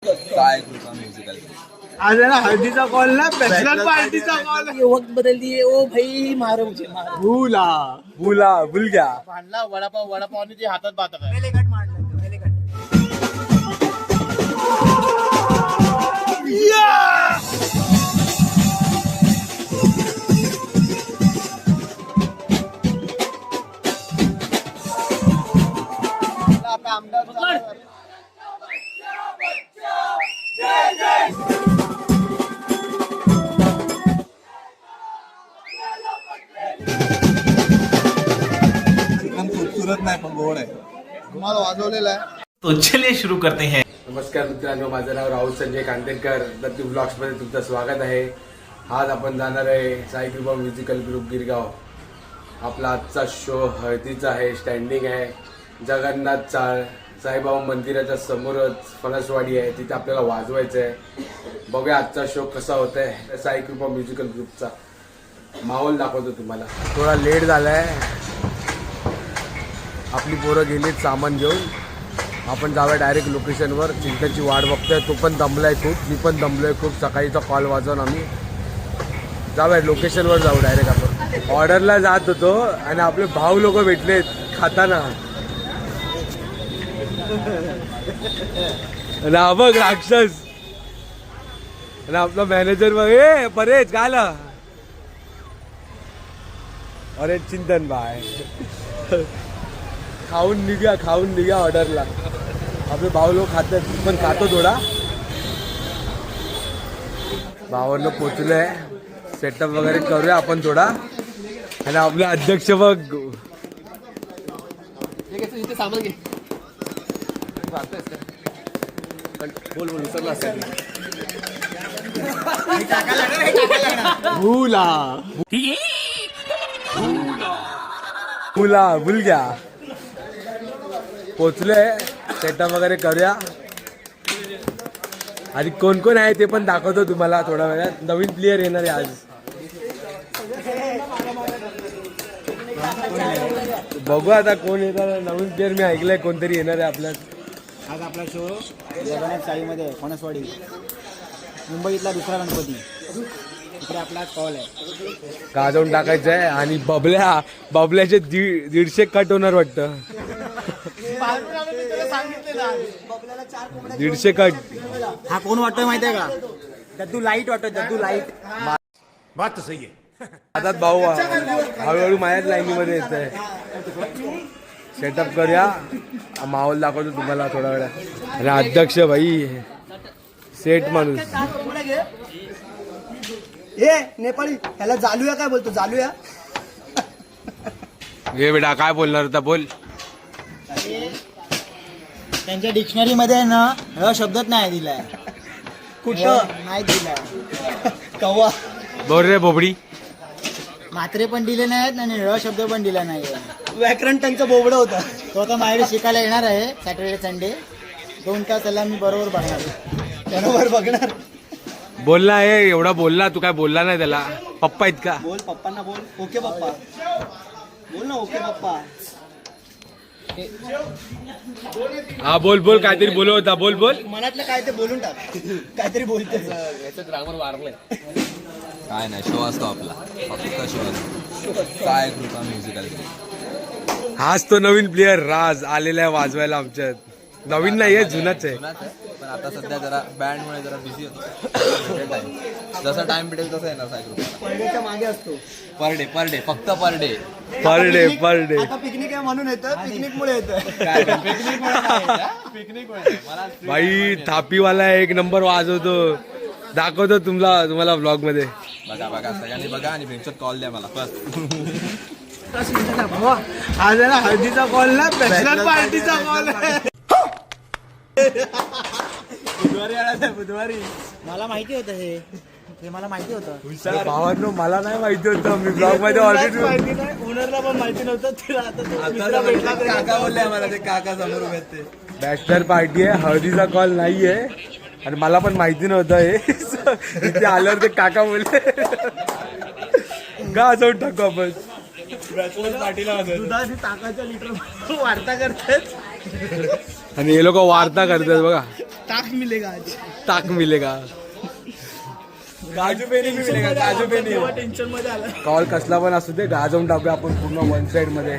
काय कृपा म्युझिकल आज है ना हल्दीचा कॉल ना बॅचलर पार्टीचा कॉल ये वक्त बदल दिए ओ भाई मारो मुझे मारो भूला भूला भूल गया भांडला वडापावने जे हातात बातक आहे वेलेगट मारलं वेलेगट आता आमदार एकदम खूबसूरत नाही पण गोड आहे तुम्हाला वाजवलेला आहे. तो चलिए शुरू करते हैं। नमस्कार मित्रांनो, माझं नाव राहुल संजय कांदेकर. दत्तू ब्लॉग्समध्ये तुमचं स्वागत आहे. आज आपण जाणार आहे साई कृपा म्युझिकल ग्रुप गिरगाव. आपला आजचा शो हळदीचा आहे, स्टँडिंग आहे. जगन्नाथ साईबाबा मंदिराच्या समोरच फणसवाडी आहे, तिथे आपल्याला वाजवायचं आहे. बघूया आजचा शो कसा होत आहे. साई कृपा म्युझिकल ग्रुपचा माहोल दाखवतो तुम्हाला. थोडा लेट झालाय, आपली पोरं गेलीत सामान घेऊन. आपण जाऊया डायरेक्ट लोकेशनवर. चिंताची वाट बघतोय, तो पण दमलाय खूप, मी पण दमलोय खूप. सकाळीचा कॉल वाजवून आम्ही जाऊया लोकेशनवर, जाऊ डायरेक्ट. आपण ऑर्डरला जात होतो आणि आपले भाऊ लोक भेटलेत खाताना. ना बघ राक्षस आणि आपला मॅनेजर बघ, ए परेश गाला. अरे चिंतन बाय खाऊन निघा ऑर्डरला. आपले भाऊ लोक खातात, पण खातो थोडा. भावांना पोचलोय, सेटअप वगैरे करूया आपण थोडा. आणि आपले अध्यक्ष बघ, इथे सामान घे बोल विसरला असेल. भूला भूला भूल गया. पोचलोय, सेटअप वगैरे करूया. आणि कोण कोण आहे ते पण दाखवतो तुम्हाला थोड्या वेळात. नवीन प्लेयर येणार आहे आज, बघू आता कोण येणार. नवीन प्लेयर मी ऐकलंय कोणतरी येणार आहे आपल्यात. आज आपला शो जगन्नाथ साईमध्ये फणसवाडी, मुंबईतला दुसरा गणपती. इकडे आपला कॉल आहे, गाजवून टाकायचं आहे. आणि बबल्याचे 150 कट होणार वाटतं. 150 कट. हा कोण वाटतोय माहितीये का? दद्दू लाईट वाटतोय, दद्दू लाईट. बात तो सही है। आता भाऊ हळूहळू माझ्याच लाईनीमध्ये येत आहे. सेटअप करूया, माहोल दाखवतो तुम्हाला थोड्या वेळात. आणि अध्यक्ष भाई सेट माणूस. ए नेपाळी ह्याला जालूया काय बोलतो? जालूया घे बेटा, काय बोलणार होता बोल. त्यांच्या डिक्शनरी मध्ये ना ह शब्दच नाही दिलाय. कुठं नाही दिलाय. कव्वा बोल रे बोबडी. मात्रे पण दिले नाहीत आणि र शब्द पण दिला नाही. व्याकरण त्यांचं बोबडं होतं. तो आता माझ्याकडे शिकायला येणार आहे सॅटर्डे संडे. 2 तास त्याला मी बरोबर बघणार, बरोबर बघणार. बोलला आहे एवढा बोलला, तू काय बोलला नाही त्याला. पप्पा आहेत का? बोल पप्पांना बोल. ओके पप्पा बोल ना. ओके पप्पा. हा बोल बोल, काहीतरी बोलत होता. बोल बोल. मनातलं काय ते बोलून टाक. काहीतरी बोलते. काय नाही, शो असतो आपला, फक्त शो असतो. काय कृपा म्युझिकल हाच तो नवीन प्लेयर राज आलेला आहे वाजवायला आमच्यात. नवीन नाही आहे, जुनाच आहे. पण आता सध्या जरा बँडमुळे जरा बिझी होतो. टाइम जसा टाइम भेटेल तसा येणार साई कृपा. पडद्याच्या मागे असतो. पर डे फक्त पर डे. पर डे आता पिकनिक आहे म्हणून येतं, पिकनिक मुळे येतं. भाई थापीवाला एक नंबर वाजवतो. दाखवतो तुम्हाला ब्लॉग मध्ये. बघा सगळ्यांनी बघा आणि भेटच्यात कॉल द्या मला बस. आज है ना हल्दीचा कॉल ना बॅचलर पार्टीचा कॉल आहे. बुधवारी मला माहिती होतं हे मला माहिती होतं. भावांनो मला नाही माहिती होतं. मी ब्लॉग मध्ये ऑलरेडी ओनरला पण माहिती नव्हतं. काका बोलले आम्हाला, ते काका समोर उभे आहेत ते. बॅचलर पार्टी आहे, हळदीचा कॉल नाहीये. आणि मला पण माहिती नव्हतं हे. इथे आल्यावर ते काका बोलले गा जाऊन टाकू आपण. दुधाची ताकाच्या लिटर वार्ता करतात. आणि हे लोक वार्ता करतात बघा. ताक मिलेगा आज. ताक मिलेगा, काजू पेनी मिलेगा, काजू पेनी. टेन्शन मध्ये आला. कॉल कसला पण असू दे, गाजवून टाकूया आपण पूर्ण वन साइड मध्ये.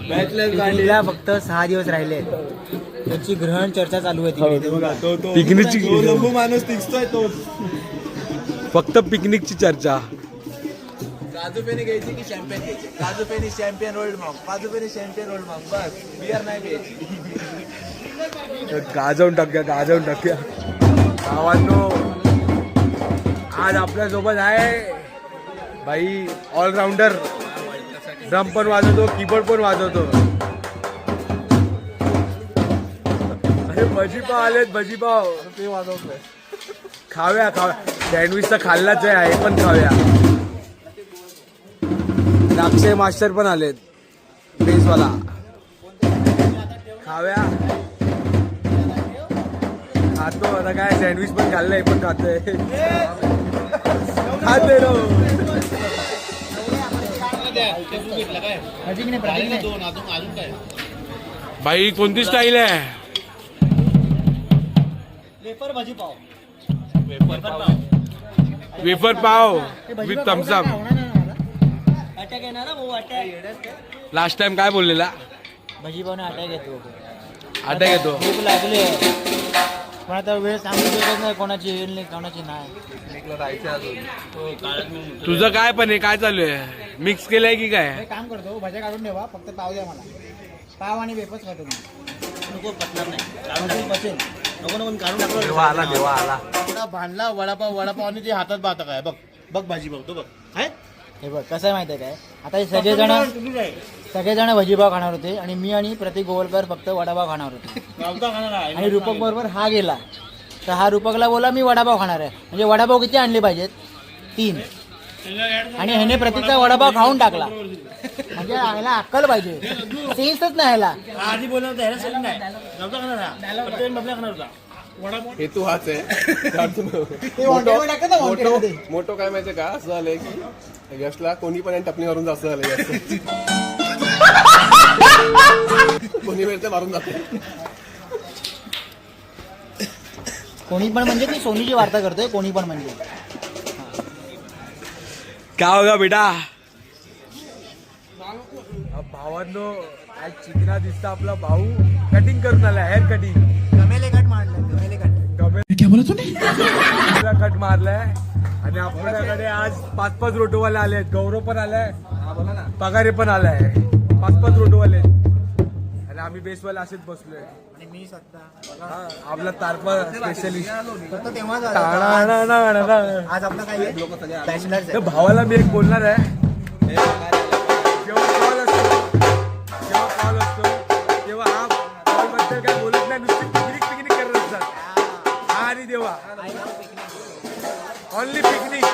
पिकनिकला फक्त 6 दिवस राहिले. त्याची ग्रहण चर्चा चालू आहे तिकडे. पिकनिकची लंबू माणूस दिसतोय तो. फक्त पिकनिकची चर्चा. काजू पेनी घ्यायची की शॅम्पेन घ्यायची? काजू पेनी शॅम्पेन ओल्ड मॉम, काजू पेनी शॅम्पेन ओल्ड मॉम, बस बियर नाही घ्यायची. गाजवून टाकूया, गाजवून टाकूया. गावांनो, आज आपल्या सोबत आहे भाई ऑलराऊंडर. ड्रम पण वाजवतो, कीबोर्ड पण वाजवतो. अरे भजीपाव आलेत, भजीपाव ते वाजवतोय. खाव्या खाव्या. सँडविच तर खाल्लाच आहे, हे पण खाव्या. द्राक्षे मास्टर पण आलेत, बेसवाला. खाव्या खातो आता. काय सँडविच पण खाल्लंय, हे पण खातोय. खाते रो. भाई कोणती स्टाईल आहे? वेफर भाजी पाव. वेफर पाव विथ थम्सअप. अटॅक येणार ना भाऊ, अटॅक. लास्ट टाइम काय बोललेला? भाजी पावने अटॅक येतो. अटॅक येतो. भूक लागली पण आता वेळ सांगू शकत नाही कोणाची येईल नाही, कोणाची नाही. पिकनिकला जायचं अजून. तुझं काय पण आहे, काय चालू आहे? मिक्स केलंय की काय? एक काम करतो, भज्या काढून ठेवा, फक्त पाव द्या मला. पाव आणि वेफर्स खातो मी. नको पटणार नाही, पचेल. नको नको काढून टाकलं. देवा आला, देवा आला. थोडा भांडला वडापाव, वडापाव आणि ते हातात बाता काय बघ. बघ भाजी बघतो बघ. आहे हे बघ कसं आहे माहिती आहे काय, आता हे सगळेजण भजीपाव खाणार होते आणि मी आणि प्रतीक गोवलकर फक्त वडापाव खाणार होते. आणि रूपक बरोबर हा गेला, तर हा रूपकला बोला मी वडापाव खाणार आहे. म्हणजे वडापाव किती आणले पाहिजेत? 3. आणि ह्याने प्रतीकचा वडापाव खाऊन टाकला. म्हणजे ह्याला अक्कल पाहिजे, सेन्सच नाही ह्याला. आधी बोलणार हे तू हाच आहे. ते wanted टाकतं ना wanted मध्ये. मोठं काय माहितीये का, असं झालंय की यशला कोणी पण टपणी मारून जास्त झालंय. जास्त कोणी वेळ मारून जाते. कोणी पण म्हणजे ती सोनीची वार्ता करतोय. कोणी पण म्हणजे काय होगा बेटा? भावांनो, आज चिकना दिसता आपला भाऊ. कटिंग करून आला, हेअर कटिंग. गमेले कट मारलं, गमेले कट. कट मारलाय. आणि आपल्याकडे आज 5-5 रोटोवाले आलेत. गौरव पण आलाय, पगारे पण आलाय. 5-5 रोटोवाले. आणि आम्ही बेसवाले असेच बसलोय. आणि मी स्वतः आपला तारपा स्पेशलिस्ट. फक्त तेव्हा आज आपलं काय आहे? बॅचलर्स आहे. भावाला मी एक बोलणार आहे. जेव्हा कॉल असतो तेव्हा हा कॉल बद्दल काय बोलत नाही, नुसती पिकनिक करत असतात. हा आणि देवा ओनली पिकनिक.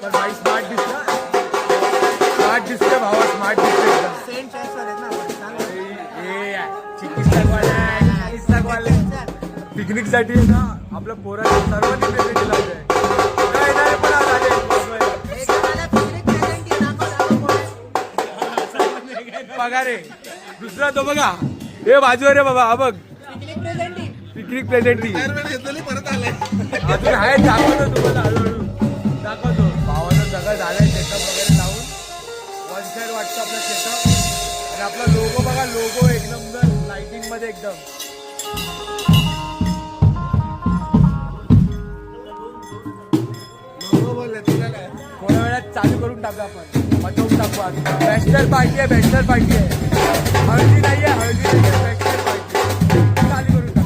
पण भाई स्मार्ट दिसला, स्मार्ट दिसतोय भावा, स्मार्ट दिसतोय एकदम. सेंट चॉईस वाले ना. पिकनिक साठी ना आपल्या पोरांना सर्वांनी प्रेझेंट लावलंय. पण आज आले. पगारे दुसरा तो बघा, हे बाजूवर रे बाबा. हा बघ, पिकनिक प्रेझेंटिंग परत आलाय. अजून आहे. दाखवतो तुम्हाला हळूहळू दाखवतो. भावानं सगळं झालंय, सेटअप वगैरे लावून. वन साईड वाटतं आपला सेटअप. आणि आपला लोगो बघा, लोगो एकदम लाइटिंग मध्ये एकदम. थोड्या वेळात चालू करून टाकू आपण, मटवून टाकू. आज बॅचलर पार्टी आहे, बॅचलर पार्टी आहे. हळदी नाहीये, हळदी नाहीये, बॅचलर पार्टी चालू करून टाकू.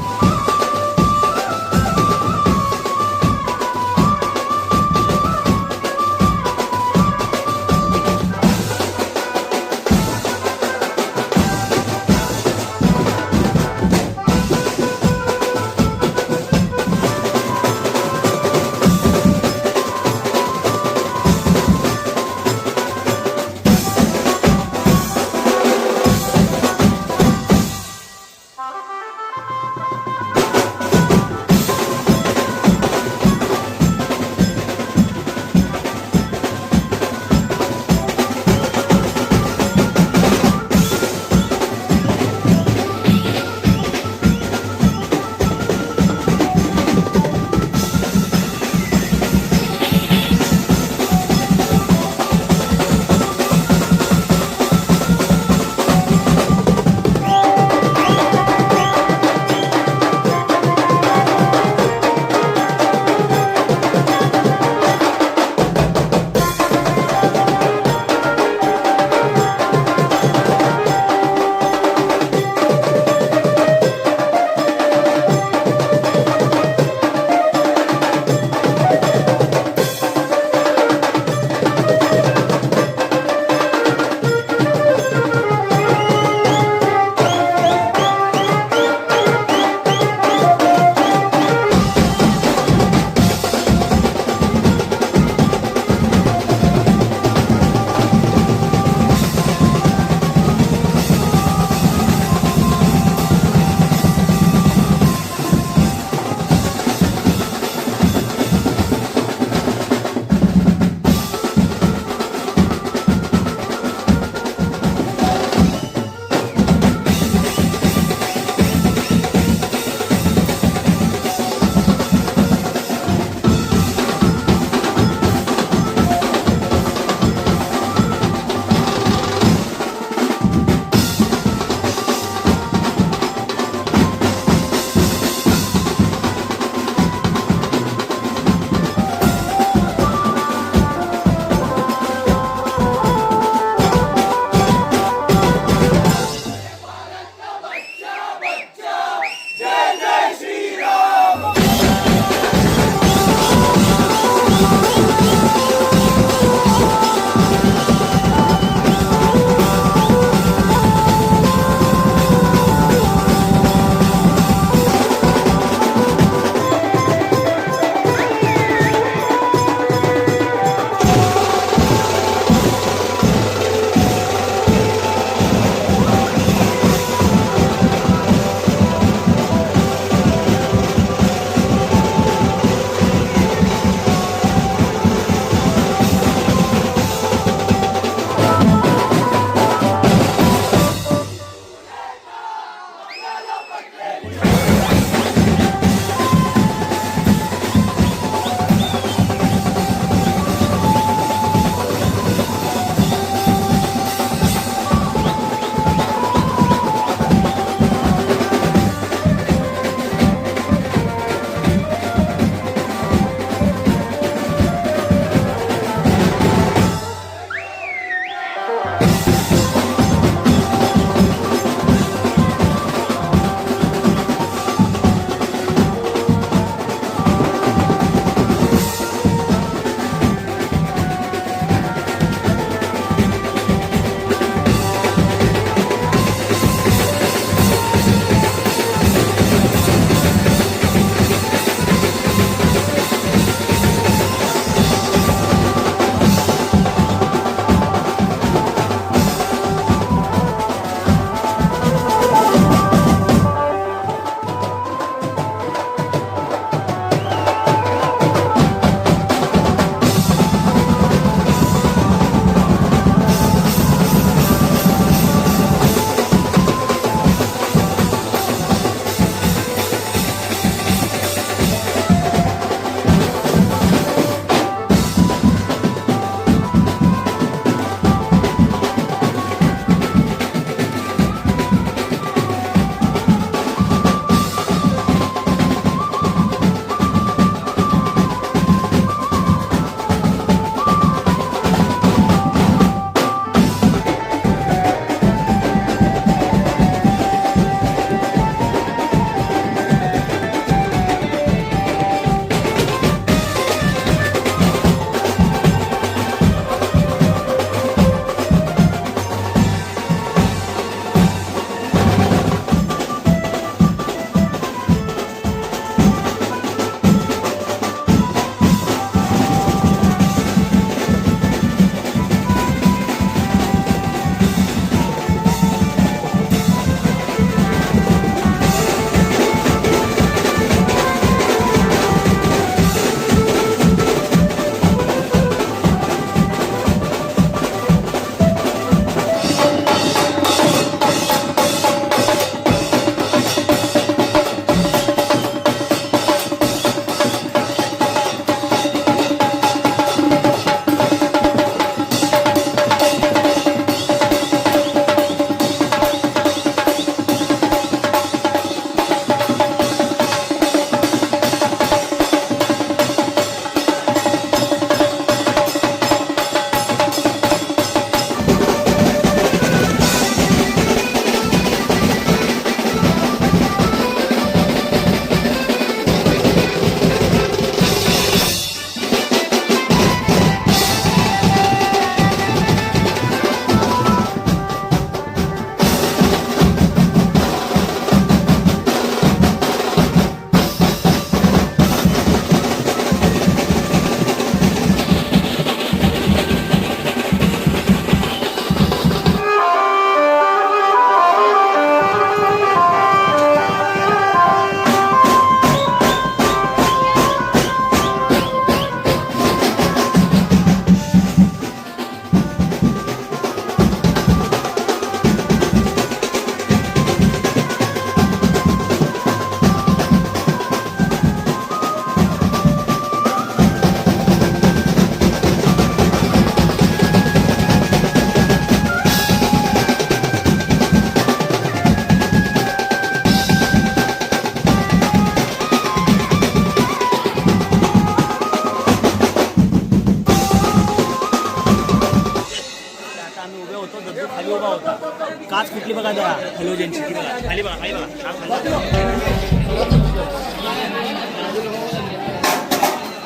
हॅलोजनची खाली बघा खाली बघा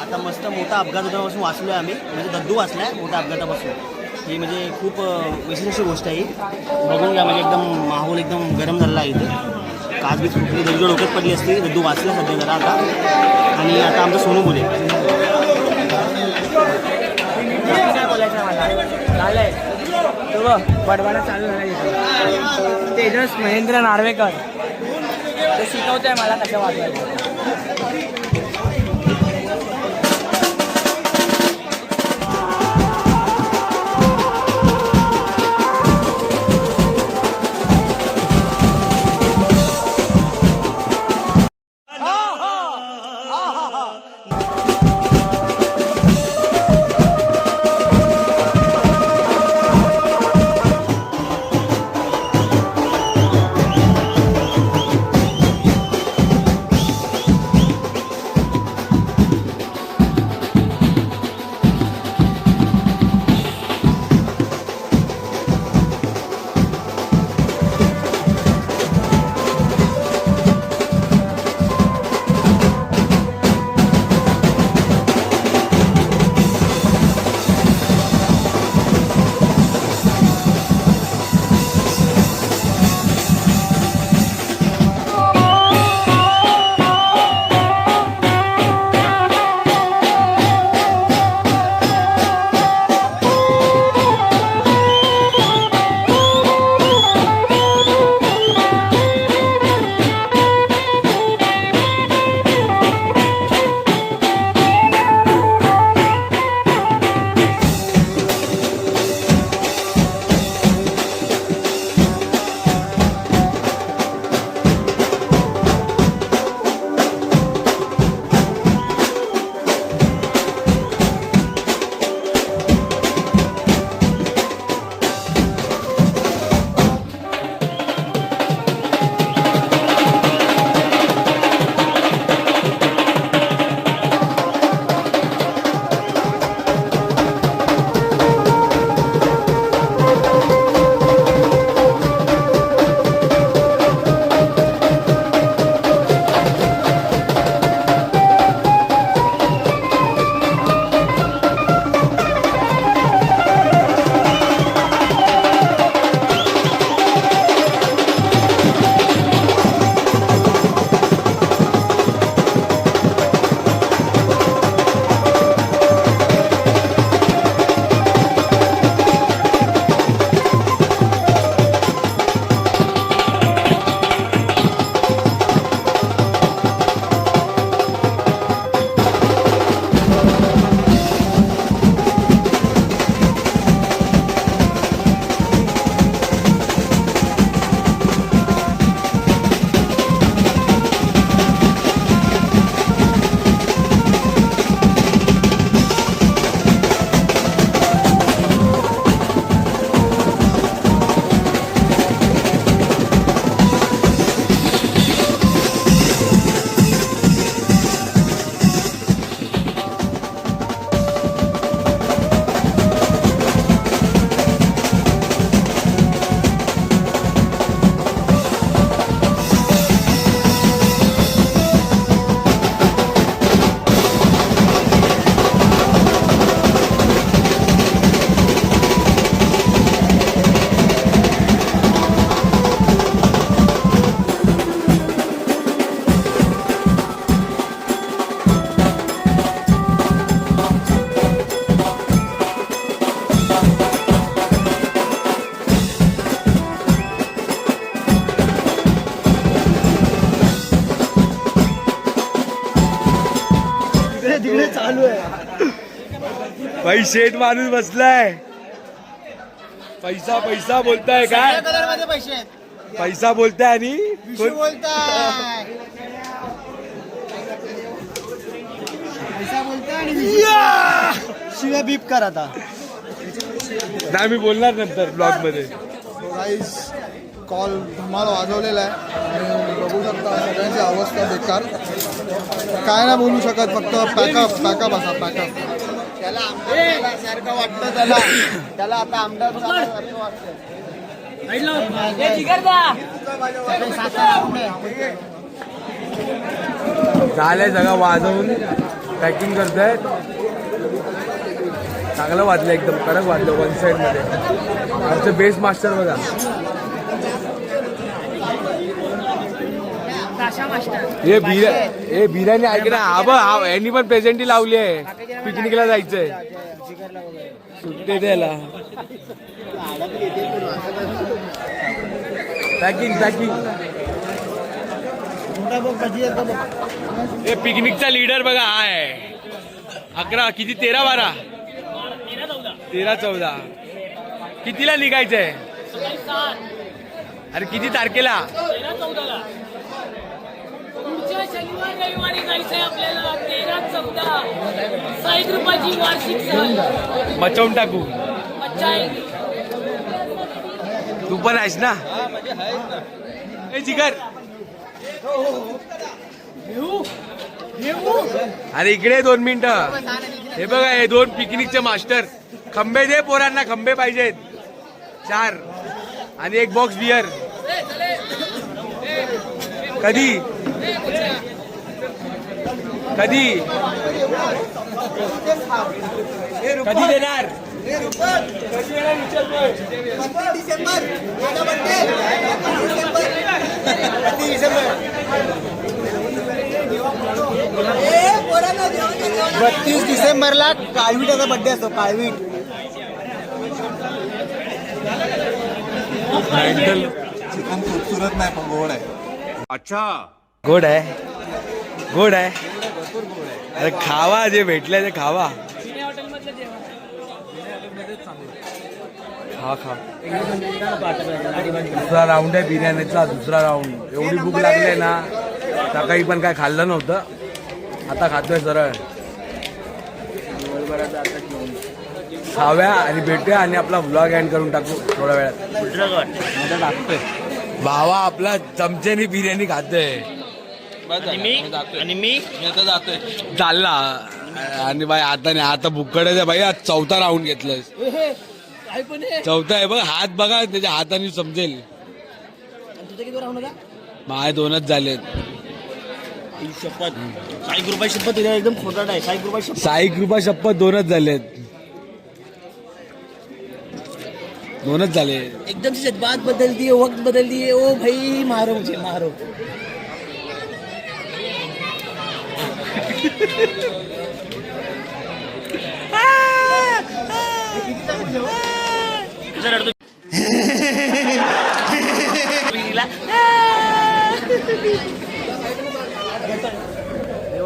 आता मस्त मोठा अपघातापासून वाचलोय आम्ही म्हणजे दद्दू वाचलाय मोठ्या अपघातापासून ही म्हणजे खूप विशेष अशी गोष्ट आहे ही बघून घ्या म्हणजे एकदम माहोल एकदम गरम झालेला आहे इथे काच बीच फुटली दद्दू डोक्यात पडली असती दद्दू वाचला सध्या जरा आता आणि आता आमचं सोनू बोले काय बोलायचं मला झालंय तो बडबडा चालू झाला तेजस महेंद्र नार्वेकर ते शिकवतोय मला कसं वाजवायचं तिकडे चालू आहे भाई शेठ माणूस बसलाय पैसा पैसा बोलताय काय कलर मध्ये पैसे आहेत पैसा बोलताय आणि विषय बोलताय पैसा बोलताय आणि शिव्या बीप कर आता नाही मी बोलणार नंतर ब्लॉग मध्ये गाईज कॉल धमाल वाजवलेला आहे आणि बघू शकता सगळ्यांची अवस्था बेकार काय नाही बोलू शकत फक्त पॅकअप असा पॅकअप त्याला आमदार सारखं वाटतं त्याला आता आमदार सारखं वाटतं झालंय सगळं वाजवून पॅकिंग करतायत. चांगलं वाजलं, एकदम कडक वाजलं वन साइड मध्ये. आमचं बेस मास्टर बघा. हे बिर्याणी ऐक ना. हा यांनी पण प्रेझेंटी लावली आहे. पिकनिकला जायचंय, सुट्टे द्यायला. पॅकिंग हे पिकनिकचा लीडर बघा हा आहे. 11 किती 13-12 13-14 कितीला निघायचंय? अरे किती तारखेला? पुढच्या शनिवार रविवारी जायचंय आपल्याला. 13-14 साई कृपाची वार्षिक सहल. मचवून टाकू. मज्जा येईल. तू पण आहेस ना? ए जिगर, अरे इकडे 2 मिनिटं. हे बघा, हे 2 पिकनिकचे मास्टर. खंबे दे पोरांना, खंबे पाहिजेत 4 आणि 1 बॉक्स बियर. कधी देणार? डिसेंबरला काळवीटाचा बड्डे असतो. काळवीट चिकन खूपसूरत नाही पण गोड आहे. अच्छा, गोड आहे. अरे खावा, जे भेटलंय ते खावा. खा. दुसरा राऊंड आहे बिर्याणीचा, दुसरा राऊंड. एवढी भूक लागली ना, सकाळी पण काय खाल्लं नव्हतं, आता खातोय सरळ. खाव्या आणि भेटूया आणि आपला व्लॉग एंड करून टाकू थोड्या वेळात. भावा आपला चमच्यानी बिर्याणी खातोय. आणि मी आता जातोय चालला. आणि बाई आता नाही, आता भुक्कडच आहे बाई. आज 4था राऊंड घेतलंय. 4था आहे बघ. हात बघा, त्याच्या हाताने समजेल. तुझं किती राहू नका. माझे 2च झालेत. शपथ, साई कृपा शपथ. तुझ्या एकदम खोटाट आहे. साई कृपा शपथ. साई कृपा शपथ 2च झालेत. 2च झाले. एकदम से बात बदल दी, वक्त बदल दिए. ओ भाई मारो मुझे, मारो.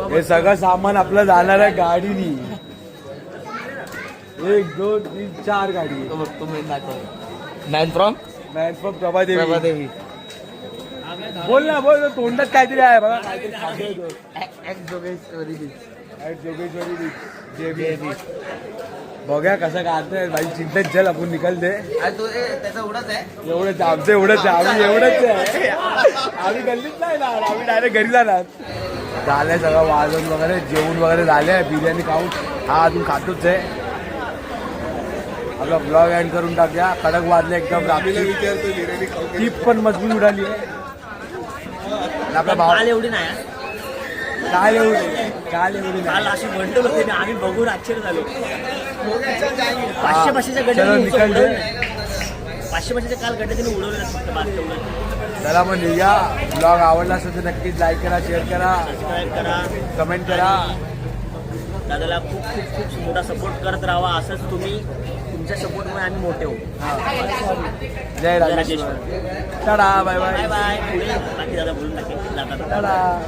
हे सगळं सामान आपलं जाणार आहे गाडीनी. 1 2 3 4 गाडी. Man from Prabhadevi. बोल ना, बोल. तोंडात काहीतरी आहे बघा, काहीतरी बघा कसं काढतोय भाई. चिंतेत चल, आपण निकलते. त्याचा एवढाच आहे. एवढंच आमचं, एवढंच आहे. आम्ही एवढंच आहे. आम्ही गल्लीत नाही ना, आम्ही डायरेक्ट घरी जाणार. झालंय सगळं वाजून वगैरे, जेवण वगैरे झाले. बिर्याणी खाऊन हा अजून खातोच आहे. आपला ब्लॉग एंड करून टाकूया. कडक वाजले एकदम. रात्री टीप पण मजबूत उडाली आहे. आपला भाव एवढी नाही. काल एवढी काल अशी बंडल होते ना, आम्ही बघून आश्चर्य झालो. 500-500च्या गड्डे निकलते. 500-500च्या काल गड्डे तिने उडवले फक्त. बात तेवढं. चला मग निघूया. ब्लॉग आवडला असेल तर नक्कीच लाईक करा, शेअर करा, सबस्क्राईब करा, कमेंट करा. दादाला खूप खूप खूप मोठा सपोर्ट करत राहा. असंच तुम्ही, तुमच्या सपोर्टमुळे आम्ही मोठे होऊ. जय Rajeshwar. Tata, bye bye. Bye bye. पुढे बाकी दादा बोलून टाकेल. टाटा.